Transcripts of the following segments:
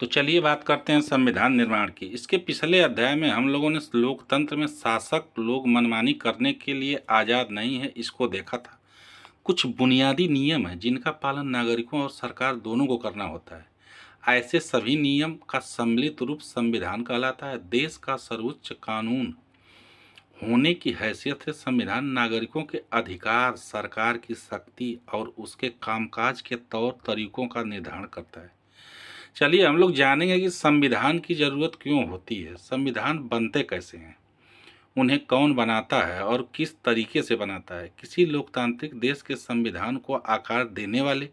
तो चलिए बात करते हैं संविधान निर्माण की। इसके पिछले अध्याय में हम लोगों ने लोकतंत्र में शासक लोग मनमानी करने के लिए आज़ाद नहीं है इसको देखा था। कुछ बुनियादी नियम हैं जिनका पालन नागरिकों और सरकार दोनों को करना होता है। ऐसे सभी नियम का सम्मिलित रूप संविधान कहलाता है। देश का सर्वोच्च कानून होने की हैसियत से संविधान नागरिकों के अधिकार, सरकार की शक्ति और उसके कामकाज के तौर तरीकों का निर्धारण करता है। चलिए हम लोग जानेंगे कि संविधान की ज़रूरत क्यों होती है, संविधान बनते कैसे हैं, उन्हें कौन बनाता है और किस तरीके से बनाता है। किसी लोकतांत्रिक देश के संविधान को आकार देने वाले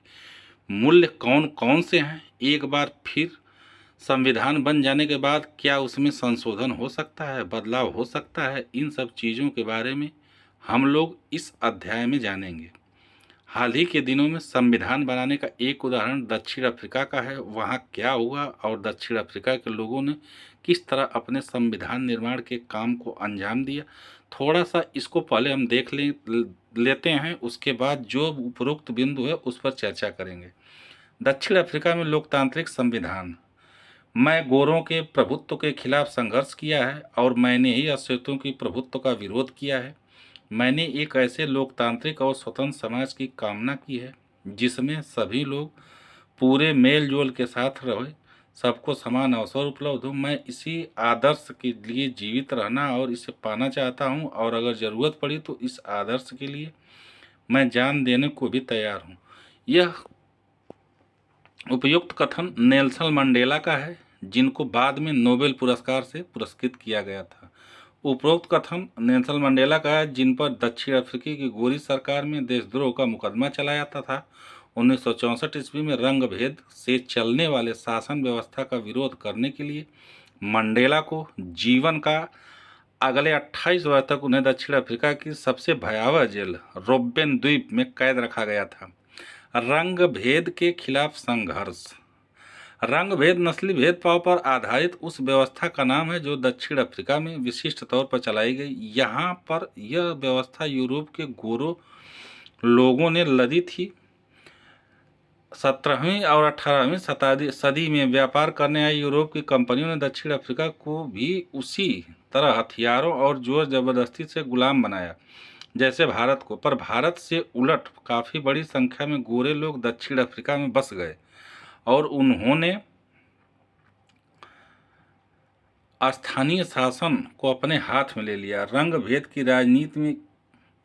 मूल्य कौन कौन से हैं। एक बार फिर संविधान बन जाने के बाद क्या उसमें संशोधन हो सकता है, बदलाव हो सकता है, इन सब चीज़ों के बारे में हम लोग इस अध्याय में जानेंगे। हाल ही के दिनों में संविधान बनाने का एक उदाहरण दक्षिण अफ्रीका का है। वहाँ क्या हुआ और दक्षिण अफ्रीका के लोगों ने किस तरह अपने संविधान निर्माण के काम को अंजाम दिया, थोड़ा सा इसको पहले हम देख लेते हैं। उसके बाद जो उपरोक्त बिंदु है उस पर चर्चा करेंगे। दक्षिण अफ्रीका में लोकतांत्रिक संविधान। मैं गोरों के प्रभुत्व के खिलाफ संघर्ष किया है और मैंने ही अश्वेतों की प्रभुत्व का विरोध किया है। मैंने एक ऐसे लोकतांत्रिक और स्वतंत्र समाज की कामना की है जिसमें सभी लोग पूरे मेल जोल के साथ रहे, सबको समान अवसर उपलब्ध हो। मैं इसी आदर्श के लिए जीवित रहना और इसे पाना चाहता हूं और अगर ज़रूरत पड़ी तो इस आदर्श के लिए मैं जान देने को भी तैयार हूं। यह उपयुक्त कथन नेल्सन मंडेला का है, जिनको बाद में नोबेल पुरस्कार से पुरस्कृत किया गया था। उपरोक्त कथन नेल्सन मंडेला का है, जिन पर दक्षिण अफ्रीकी की गोरी सरकार में देशद्रोह का मुकदमा चलाया था। 1964 ईस्वी में रंग भेद से चलने वाले शासन व्यवस्था का विरोध करने के लिए मंडेला को जीवन का अगले 28 वर्ष तक उन्हें दक्षिण अफ्रीका की सबसे भयावह जेल रोबेन द्वीप में कैद रखा गया था। रंग भेद के खिलाफ संघर्ष। रंग भेद नस्ली भेदभाव पर आधारित उस व्यवस्था का नाम है जो दक्षिण अफ्रीका में विशिष्ट तौर पर चलाई गई। यहाँ पर यह व्यवस्था यूरोप के गोरों लोगों ने लदी थी। 17वीं और 18वीं सदी में व्यापार करने आई यूरोप की कंपनियों ने दक्षिण अफ्रीका को भी उसी तरह हथियारों और जोर जबरदस्ती से गुलाम बनाया जैसे भारत को। पर भारत से उलट काफ़ी बड़ी संख्या में गोरे लोग दक्षिण अफ्रीका में बस गए और उन्होंने स्थानीय शासन को अपने हाथ में ले लिया। रंग भेद की राजनीति में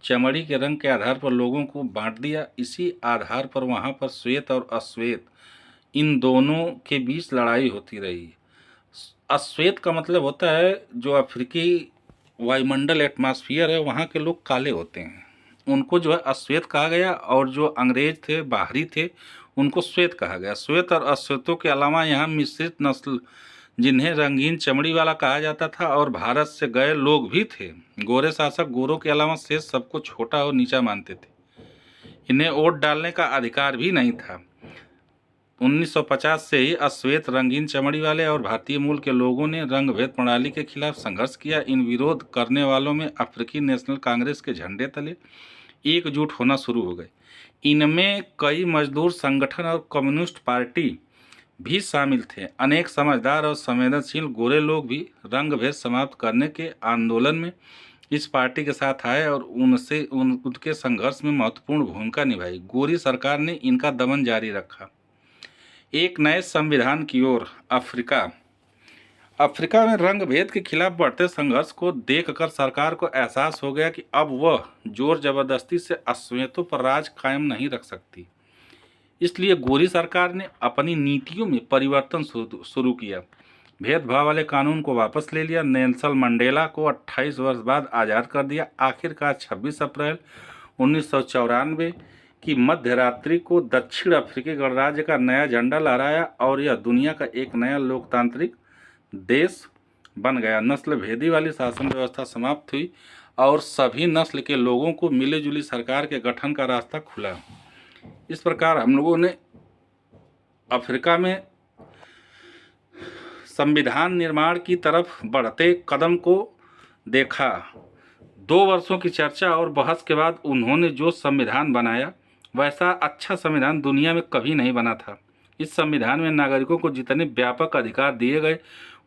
चमड़ी के रंग के आधार पर लोगों को बांट दिया। इसी आधार पर वहाँ पर श्वेत और अश्वेत इन दोनों के बीच लड़ाई होती रही। अश्वेत का मतलब होता है जो अफ्रीकी वायुमंडल एटमॉस्फेयर है वहाँ के लोग काले होते हैं, उनको जो है अश्वेत कहा गया, और जो अंग्रेज थे बाहरी थे उनको श्वेत कहा गया। श्वेत और अश्वेतों के अलावा यहाँ मिश्रित नस्ल जिन्हें रंगीन चमड़ी वाला कहा जाता था और भारत से गए लोग भी थे। गोरे शासक गोरों के अलावा शेष सबको छोटा और नीचा मानते थे। इन्हें वोट डालने का अधिकार भी नहीं था। 1950 से ही अश्वेत, रंगीन चमड़ी वाले और भारतीय मूल के लोगों ने रंग भेद प्रणाली के खिलाफ संघर्ष किया। इन विरोध करने वालों में अफ्रीकी नेशनल कांग्रेस के झंडे तले एकजुट होना शुरू हो गए। इनमें कई मजदूर संगठन और कम्युनिस्ट पार्टी भी शामिल थे। अनेक समझदार और संवेदनशील गोरे लोग भी रंग भेद समाप्त करने के आंदोलन में इस पार्टी के साथ आए और उनके संघर्ष में महत्वपूर्ण भूमिका निभाई। गोरी सरकार ने इनका दमन जारी रखा। एक नए संविधान की ओर। अफ्रीका में रंग भेद के खिलाफ बढ़ते संघर्ष को देखकर सरकार को एहसास हो गया कि अब वह जोर जबरदस्ती से अश्वेतों पर राज कायम नहीं रख सकती। इसलिए गोरी सरकार ने अपनी नीतियों में परिवर्तन शुरू किया। भेदभाव वाले कानून को वापस ले लिया। नेल्सन मंडेला को 28 वर्ष बाद आज़ाद कर दिया। आखिरकार 26 अप्रैल 1994 की मध्य रात्रि को दक्षिण अफ्रीकी गणराज्य का नया झंडा लहराया और यह दुनिया का एक नया लोकतांत्रिक देश बन गया। नस्ल भेदी वाली शासन व्यवस्था समाप्त हुई और सभी नस्ल के लोगों को मिलीजुली सरकार के गठन का रास्ता खुला। इस प्रकार हम लोगों ने अफ्रीका में संविधान निर्माण की तरफ बढ़ते कदम को देखा। 2 वर्षों की चर्चा और बहस के बाद उन्होंने जो संविधान बनाया वैसा अच्छा संविधान दुनिया में कभी नहीं बना था। इस संविधान में नागरिकों को जितने व्यापक अधिकार दिए गए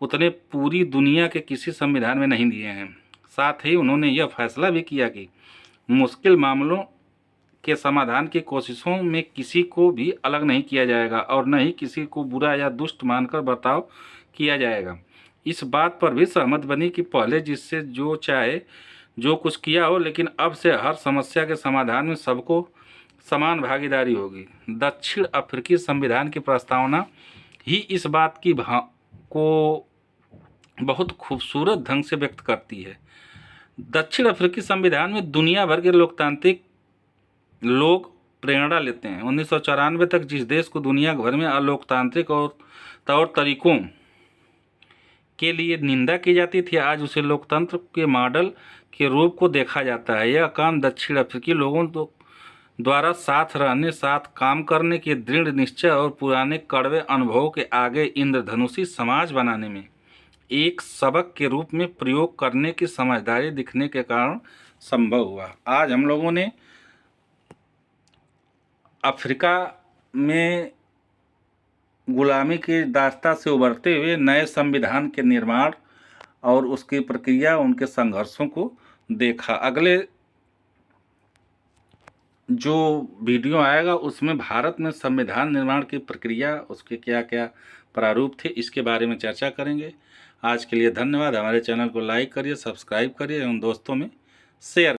उतने पूरी दुनिया के किसी संविधान में नहीं दिए हैं। साथ ही उन्होंने यह फैसला भी किया कि मुश्किल मामलों के समाधान की कोशिशों में किसी को भी अलग नहीं किया जाएगा और न ही किसी को बुरा या दुष्ट मानकर बर्ताव किया जाएगा। इस बात पर भी सहमत बनी कि पहले जिससे जो चाहे जो कुछ किया हो, लेकिन अब से हर समस्या के समाधान में सबको समान भागीदारी होगी। दक्षिण अफ्रीकी संविधान की प्रस्तावना ही इस बात की को बहुत खूबसूरत ढंग से व्यक्त करती है। दक्षिण अफ्रीकी संविधान में दुनिया भर के लोकतांत्रिक लोग प्रेरणा लेते हैं। 1994 तक जिस देश को दुनिया भर में अलोकतांत्रिक और तौर तरीकों के लिए निंदा की जाती थी, आज उसे लोकतंत्र के मॉडल के रूप को देखा जाता है। यह काम दक्षिण अफ्रीकी लोगों द्वारा साथ रहने, साथ काम करने के दृढ़ निश्चय और पुराने कड़वे अनुभवों के आगे इंद्रधनुषी समाज बनाने में एक सबक के रूप में प्रयोग करने की समझदारी दिखने के कारण संभव हुआ। आज हम लोगों ने अफ्रीका में गुलामी के दास्ता से उभरते हुए नए संविधान के निर्माण और उसकी प्रक्रिया, उनके संघर्षों को देखा। अगले जो वीडियो आएगा उसमें भारत में संविधान निर्माण की प्रक्रिया, उसके क्या क्या प्रारूप थे, इसके बारे में चर्चा करेंगे। आज के लिए धन्यवाद। हमारे चैनल को लाइक करिए, सब्सक्राइब करिए एवं दोस्तों में शेयर